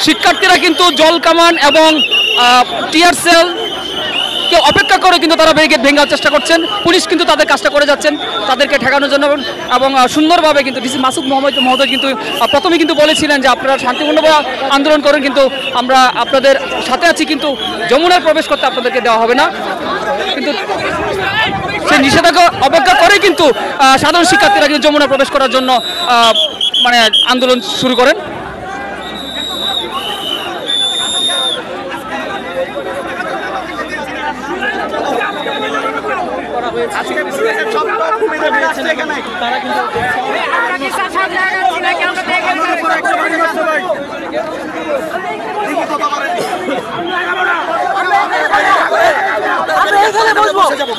শিক্ষার্থীরা কিন্তু জল কামান এবং টিয়ার সেল কে অপেক্ষা করে কিন্তু তারা ব্যারিকেড ভেঙার চেষ্টা করছেন। পুলিশ কিন্তু তাদের কাজটা করে যাচ্ছেন তাদেরকে ঠেকানোর জন্য এবং সুন্দরভাবে কিন্তু ডিসি মাসুদ মহোদয় কিন্তু প্রথমে কিন্তু বলেছিলেন যে আপনারা শান্তিপূর্ণভাবে আন্দোলন করেন, কিন্তু আমরা আপনাদের সাথে আছি, কিন্তু যমুনায় প্রবেশ করতে আপনাদেরকে দেওয়া হবে না। কিন্তু সেই নিষেধাজ্ঞা অপেক্ষা করে কিন্তু সাধারণ শিক্ষার্থীরা কিন্তু যমুনায় প্রবেশ করার জন্য মানে আন্দোলন শুরু করেন।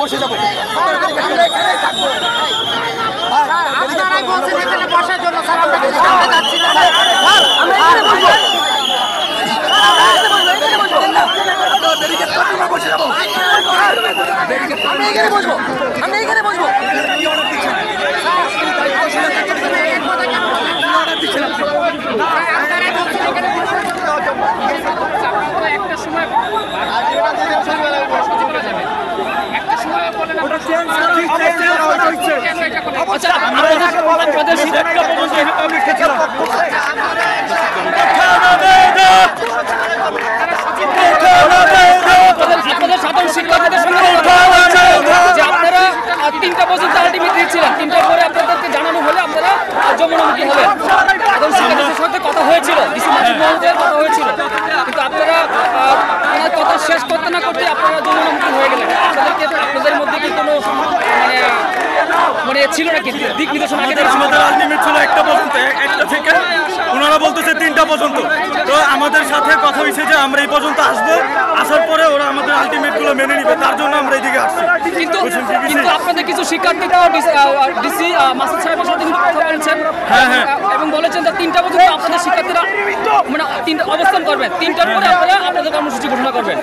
বসে যাবো আমি এখানে বসবো। সাধারণ শিক্ষার্থীদের সঙ্গে যে আপনারা 3টা পর্যন্ত আলটিমেট দিয়েছিলেন, 3টার পরে আপনাদেরকে জানানো হলে আপনারা যমুনামুখী হবেন। সাধারণ শিক্ষার্থীদের সাথে কথা হয়েছিল, ডিসি মাসুদ মহোদয়ের কথা হয়েছিল, কিন্তু আপনারা কথা শেষ করতে না করতে আপনারা যমুনামুখী হয়ে গেলেন। আপনাদের মধ্যে কি কোনো মানে ছিল নাকি দিক নির্দেশনা? আমাদের আলটিমেট ছিল 1টা পর্যন্ত, 1টা থেকে ওনারা বলতেছে 3টা পর্যন্ত। তো আমাদের সাথে কথা হয়েছে যে আমরা এই পর্যন্ত আসবো, আসার পরে ওরা আমাদের আলটিমেট গুলো মেনে নিবে, তার জন্য আমরা এইদিকে আসছি। কিন্তু আপনাদের কিছু শিক্ষার্থীরা ডিসি মাসুদ সাহেবের সাথে কিন্তু কথা বলেছেন এবং বলেছেন যে 3টা পর্যন্ত আপনাদের শিক্ষার্থীরা মানে 3টা অবস্থান করবেন, 3টার পরে আপনারা আপনাদের কর্মসূচি ঘোষণা করবেন।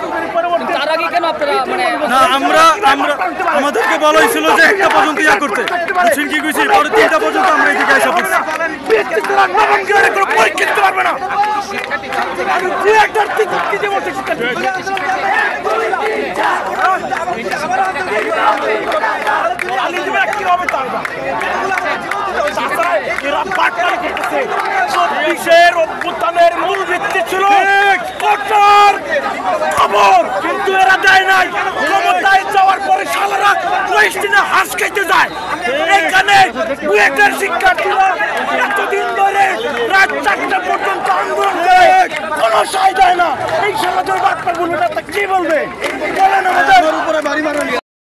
কিন্তু তার আগে কেন আপনারা মানে না আমরা আমাদেরকে বলা হয়েছিল যে 1টা পর্যন্ত ইয়া করতে, বুঝছেন কি কইছি, পরে 3টা পর্যন্ত আমরা এইদিকে এসে পড়ছি। অভ্যুত্থানের মূল ভিত্তি ছিল কঠোর খবর, কিন্তু এরা দেয় নাই। ক্ষমতায় যাওয়ার পরে সালারা ওয়েস্টিনে হাঁস খেতে যায়। এখানে বুয়েটের শিক্ষার্থীরা এতদিন ধরে রাত 4টা পর্যন্ত আন্দোলন করে কোনো সায় দেয় না। এই সালাদের বার্তা বলবে, কি বলবে?